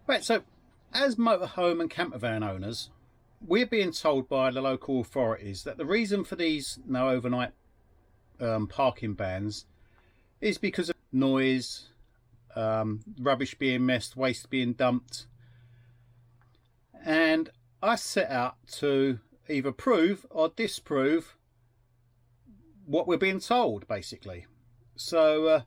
Right, so as motorhome and camper van owners, we're being told by the local authorities that the reason for these no overnight parking bans is because of noise, rubbish being messed, waste being dumped. And I set out to either prove or disprove what we're being told, basically. So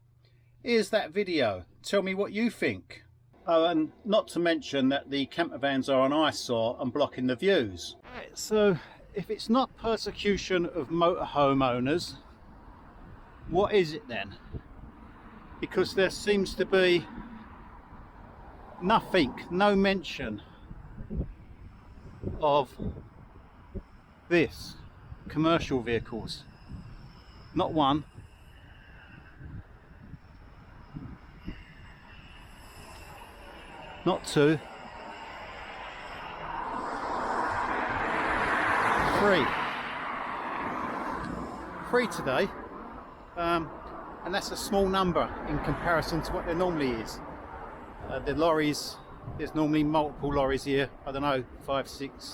here's that video. Tell me what you think. Oh, and not to mention that the camper vans are an eyesore and blocking the views. Right, so if it's not persecution of motorhome owners, what is it then? Because there seems to be nothing, no mention of this, commercial vehicles. Not one. Not two. Three today. And that's a small number in comparison to what there normally is. The lorries, there's normally multiple lorries here. I don't know, 5, 6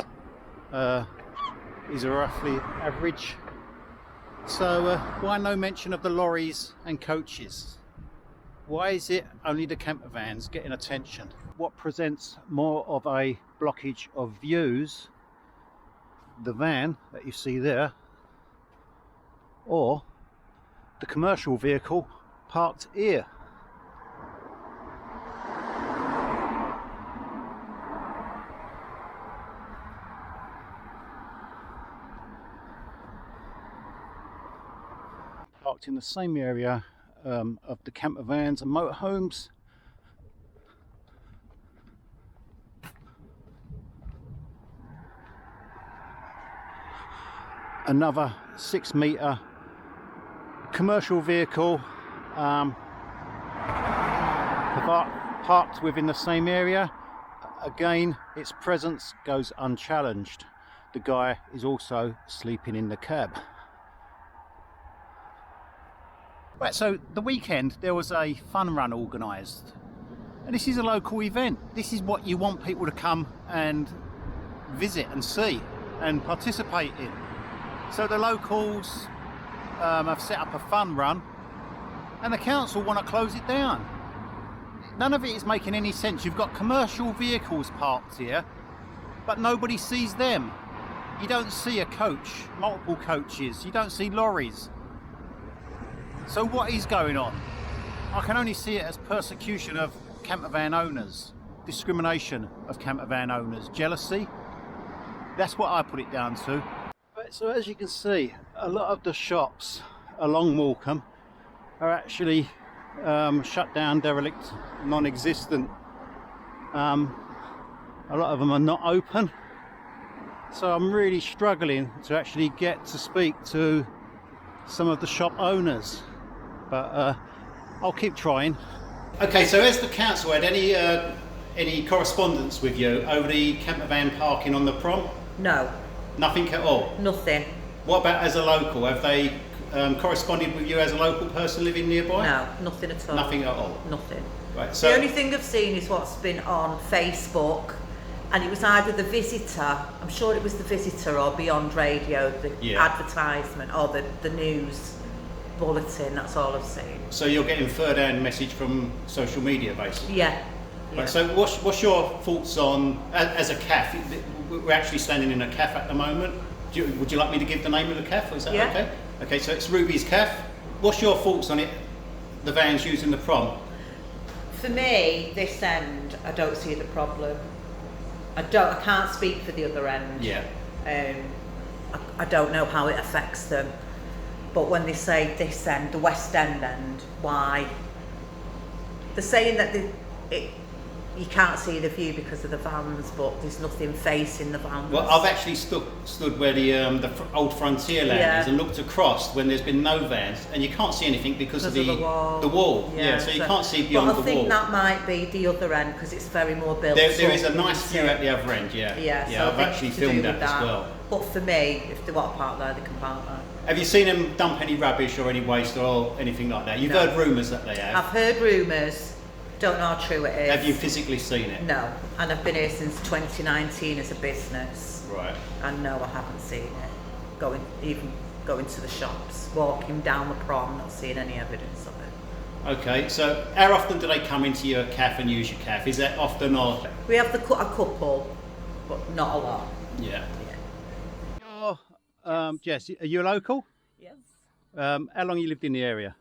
is a roughly average. So why no mention of the lorries and coaches? Why is it only the camper vans getting attention? What presents more of a blockage of views, the van that you see there, or the commercial vehicle parked here? Parked in the same area of the camper vans and motorhomes. Another 6 metre commercial vehicle parked within the same area. Again, its presence goes unchallenged. The guy is also sleeping in the cab. Right, so the weekend there was a fun run organised, and this is a local event. This is what you want people to come and visit and see and participate in. So the locals have set up a fun run, and the council want to close it down. None of it is making any sense. You've got commercial vehicles parked here, but nobody sees them. You don't see a coach, multiple coaches, you don't see lorries. So what is going on? I can only see it as persecution of camper van owners, discrimination of camper van owners, jealousy. That's what I put it down to. Right, so as you can see, a lot of the shops along Morecambe are actually shut down, derelict, non-existent. A lot of them are not open. So I'm really struggling to actually get to speak to some of the shop owners. But I'll keep trying. Okay, so has the council had any correspondence with you over the camper van parking on the prom? No. Nothing at all? Nothing. What about as a local? Have they corresponded with you as a local person living nearby? No, nothing at all. Nothing at all? Nothing. Right, so the only thing I've seen is what's been on Facebook, and it was either the Visitor, I'm sure it was the Visitor, or Beyond Radio, the advertisement, or the news bulletin. That's all I've seen. So you're getting third-hand message from social media, basically? Yeah. Right, so what's your thoughts on, as a cafe, we're actually standing in a cafe at the moment. Would you like me to give the name of the cafe? Is that okay? Okay, so it's Ruby's Cafe. What's your thoughts on it, the vans using the prom? For me, this end, I don't see the problem. I can't speak for the other end. Yeah. I don't know how it affects them. But when they say this end, the West End, why? They're saying that you can't see the view because of the vans, but there's nothing facing the vans. Well, I've actually stood where the old frontier land is and looked across when there's been no vans, and you can't see anything because of the wall. Yeah, so you can't see beyond the wall. But I think that might be the other end because it's very more built. There is a nice view at the other end, yeah. So I've actually filmed that as well. But for me, if they want to park there, they can park there. Have you seen them dump any rubbish or any waste or anything like that? You've heard rumours that they have. I've heard rumours. Don't know how true it is. Have you physically seen it? No, and I've been here since 2019 as a business. Right. And no, I haven't seen it. Going to the shops, walking down the prom, not seeing any evidence of it. Okay, so how often do they come into your cafe and use your cafe? Is that often or? We have a couple, but not a lot. Yeah. Jess, are you a local? Yes. How long you lived in the area?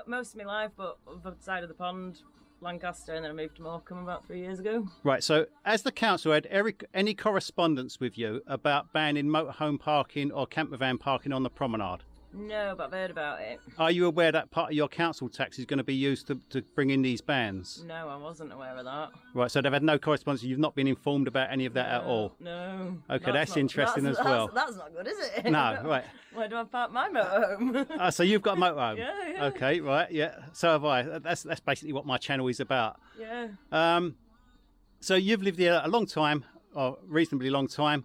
Most of my life, but other side of the pond, Lancaster, and then I moved to Morecambe about 3 years ago. Right, so has the council had any correspondence with you about banning motorhome parking or camper van parking on the promenade? No, but I've heard about it. Are you aware that part of your council tax is going to be used to bring in these bans? No, I wasn't aware of that. Right, so they've had no correspondence. You've not been informed about any of that at all? No. Okay, that's interesting as well. That's not good, is it? No, right. Where do I park my motorhome? So you've got a motorhome? Yeah. Okay, right, yeah. So have I. That's basically what my channel is about. Yeah. So you've lived here a long time, or reasonably long time.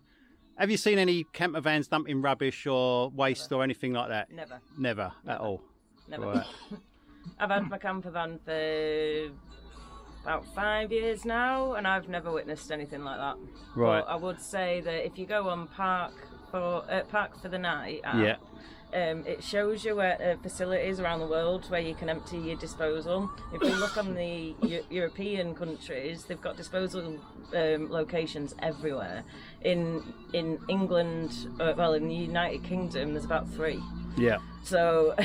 Have you seen any camper vans dumping rubbish or waste or anything like that? Never. Never at all? Never. Right. I've had my camper van for about 5 years now, and I've never witnessed anything like that. Right. But I would say that if you go on Park for the Night app, Yeah. it shows you where facilities around the world where you can empty your disposal. If you look on the European countries, they've got disposal locations everywhere. In England, in the United Kingdom, there's about 3. Yeah. So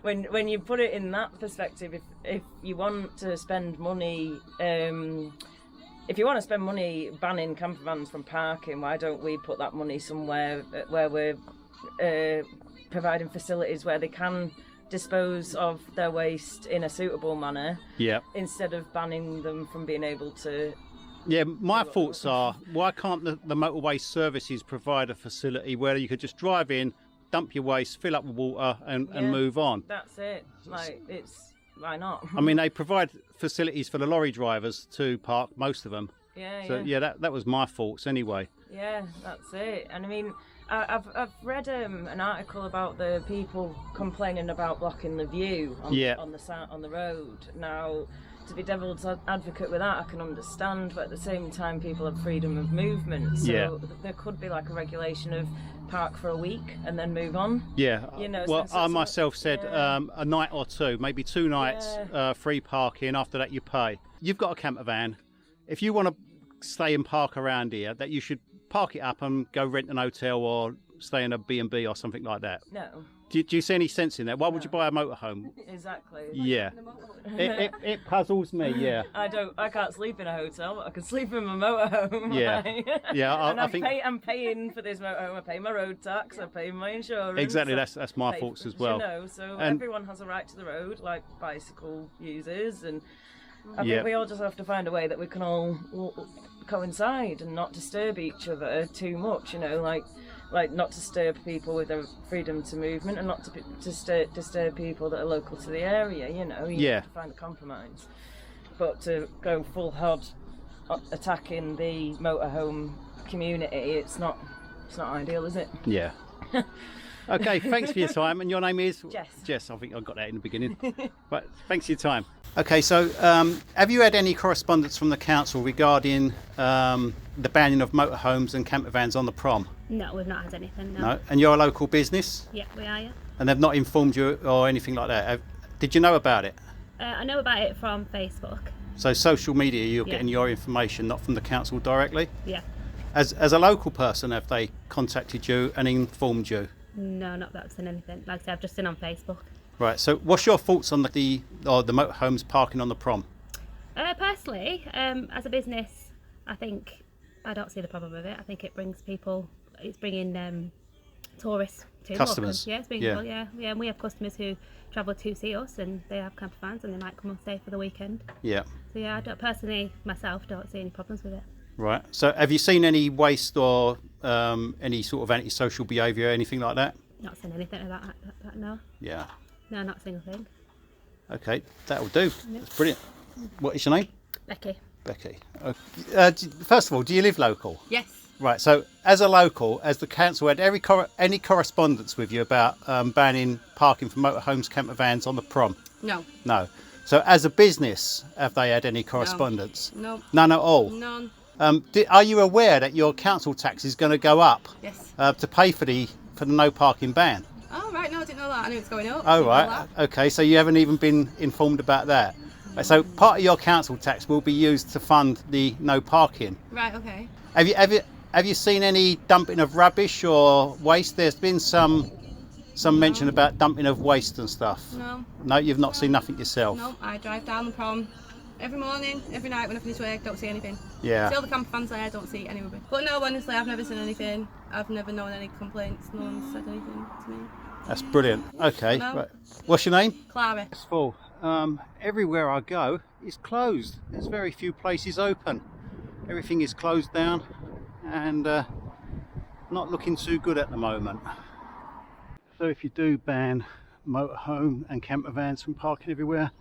when you put it in that perspective, if you want to spend money, if you want to spend money banning camper vans from parking, why don't we put that money somewhere where we're providing facilities where they can dispose of their waste in a suitable manner, Yeah. instead of banning them from being able to. Yeah, my thoughts are, why can't the motor waste services provide a facility where you could just drive in, dump your waste, fill up with water and move on? That's it. Why not? I mean, they provide facilities for the lorry drivers to park, most of them. Yeah. So that was my thoughts anyway. Yeah, that's it. And I mean, I've read an article about the people complaining about blocking the view on the road. Now, to be devil's advocate with that, I can understand, but at the same time, people have freedom of movement. So there could be like a regulation of park for a week and then move on. Yeah. Well, I myself said yeah. a night or two, maybe 2 nights, free parking. After that, you pay. You've got a camper van. If you want to stay and park around here, that you should park it up and go rent an hotel or stay in a B&B or something like that. No. Do you see any sense in that? Why would you buy a motorhome? Exactly. Yeah. It puzzles me, yeah. I can't sleep in a hotel, but I can sleep in my motorhome. Yeah. Right? Yeah, I think I'm paying for this motorhome. I pay my road tax. I pay my insurance. Exactly. That's my thoughts as well. So everyone has a right to the road, like bicycle users, and I think we all just have to find a way that we can all coincide and not disturb each other too much. Like not disturb people with their freedom to movement, and not to disturb people that are local to the area. You have to find a compromise. But to go full hard attacking the motorhome community, it's not ideal, is it? Yeah. Okay, thanks for your time. And your name is? Jess. Jess, I think I got that in the beginning. But thanks for your time. Okay, so have you had any correspondence from the council regarding the banning of motorhomes and camper vans on the prom? No, we've not had anything, no. No? And you're a local business? Yeah, we are, yeah. And they've not informed you or anything like that? Did you know about it? I know about it from Facebook. So social media, you're getting your information, not from the council directly? Yeah. As a local person, have they contacted you and informed you? No, not that I've seen anything. Like I said, I've just seen on Facebook. Right, so what's your thoughts on the motorhomes parking on the prom? Personally, as a business, I don't see the problem with it. I think it brings people, it's bringing tourists to customers. Morecambe. Yeah, it's bringing people, yeah. And we have customers who travel to see us, and they have camper vans, and they might come and stay for the weekend. Yeah. So yeah, I don't personally, myself, don't see any problems with it. Right. So have you seen any waste or any sort of antisocial behaviour, anything like that? Not seen anything of that, no. Yeah. No, not a single thing. Okay, that'll do. Yep. That's brilliant. What is your name? Becky. Becky. First of all, do you live local? Yes. Right, so as a local, has the council had any correspondence with you about banning parking for motorhomes, camper vans on the prom? No. No. So as a business, have they had any correspondence? No. None at all? None. Are you aware that your council tax is going to go up Yes. to pay for the no parking ban? Oh, right. No, I didn't know that. I knew it's going up. Oh, Didn't know right. that. Okay, so you haven't even been informed about that. So part of your council tax will be used to fund the no parking. Right, okay. Have you seen any dumping of rubbish or waste? There's been some mention about dumping of waste and stuff. No. No, you've not seen nothing yourself. No, I drive down the prom every morning, every night when I finish work, don't see anything. Yeah. See all the camper vans there, don't see any rubbish. But no, honestly, I've never seen anything. I've never known any complaints. No one's said anything to me. That's brilliant. Okay. No. Right. What's your name? Clara. It's full. Everywhere I go is closed. There's very few places open. Everything is closed down and not looking too good at the moment. So if you do ban motorhome and camper vans from parking everywhere,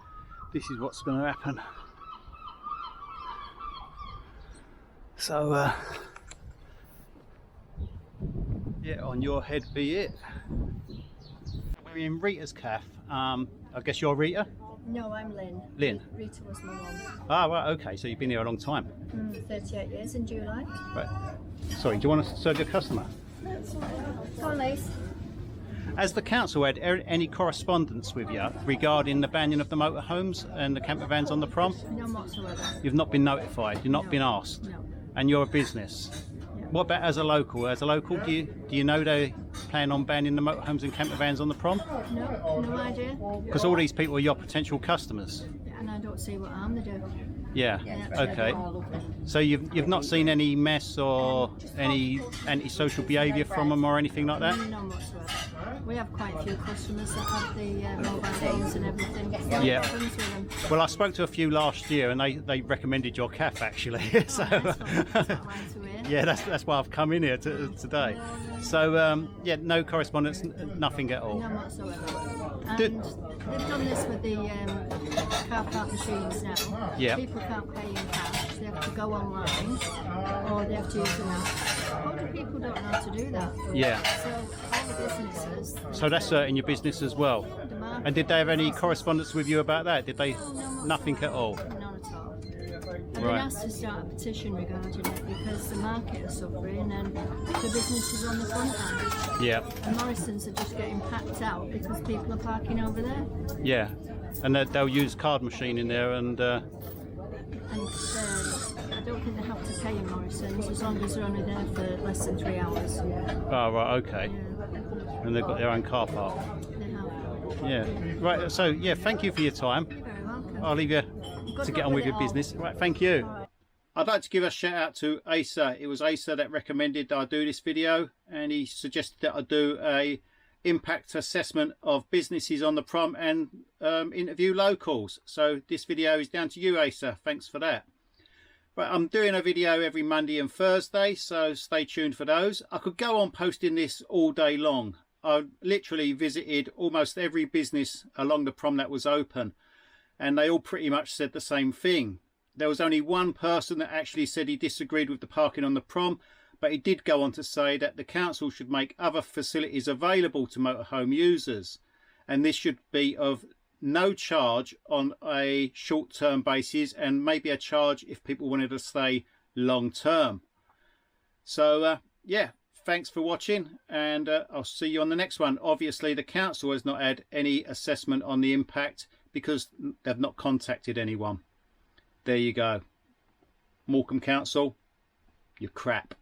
this is what's going to happen. So yeah, on your head be it. We're in Rita's Cafe. I guess you're Rita? No, I'm Lynn. Lynn? Rita was my mum. Ah, right, okay, so you've been here a long time. 38 years in July. Right. Sorry, do you want to serve your customer? Go on, Lace. Has the council had any correspondence with you regarding the banning of the motorhomes and the camper vans on the prom? None whatsoever. You've not been notified, you've not No. been asked? No. And you're a business? Yeah. What about as a local? As a local, do you know they plan on banning the motorhomes and camper vans on the prom? No, no idea. Because all these people are your potential customers. And I don't see what harm they do. Yeah, Yeah. okay. So you've not seen any mess or any antisocial behaviour from them or anything like that? None whatsoever. We have quite a few customers that have the mobile phones and everything. Yeah. Problems with them. Well, I spoke to a few last year and they recommended your cafe actually. So That's what to hear. yeah, that's why I've come in here today. So yeah, no correspondence, nothing at all. None whatsoever. Did- And they've done this with the car park machines now. Yeah. People can't pay in cash. They have to go online or they have to use an app. Older people don't know how to do that. Yeah. So all the businesses. So that's in your business as well. The market- And did they have any correspondence with you about that? Did they? Nothing at all. None at all. I've Right. been asked to start a petition regarding it because the market is suffering and the businesses on the front line. Yeah, And Morrison's are just getting packed out because people are parking over there. yeah. And they'll use card machine in there and And I don't think they have to pay in Morrison's as long as they're only there for less than 3 hours. oh right, okay. Yeah, And they've got their own car park. they have. Yeah. Right. So yeah, thank you for your time. You're very welcome. I'll leave you Good to get luck on with with your it all. business. Right, thank you. I'd like to give a shout out to Asa. It was Asa that recommended that I do this video, and he suggested that I do a impact assessment of businesses on the prom and interview locals. So this video is down to you, Asa. Thanks for that. Right, I'm doing a video every Monday and Thursday, so stay tuned for those. I could go on posting this all day long. I literally visited almost every business along the prom that was open, and they all pretty much said the same thing. There was only one person that actually said he disagreed with the parking on the prom, but he did go on to say that the council should make other facilities available to motorhome users, and this should be of no charge on a short-term basis, and maybe a charge if people wanted to stay long-term. So yeah, thanks for watching, and I'll see you on the next one. Obviously the council has not had any assessment on the impact because they've not contacted anyone. There you go. Morecambe Council, you're crap.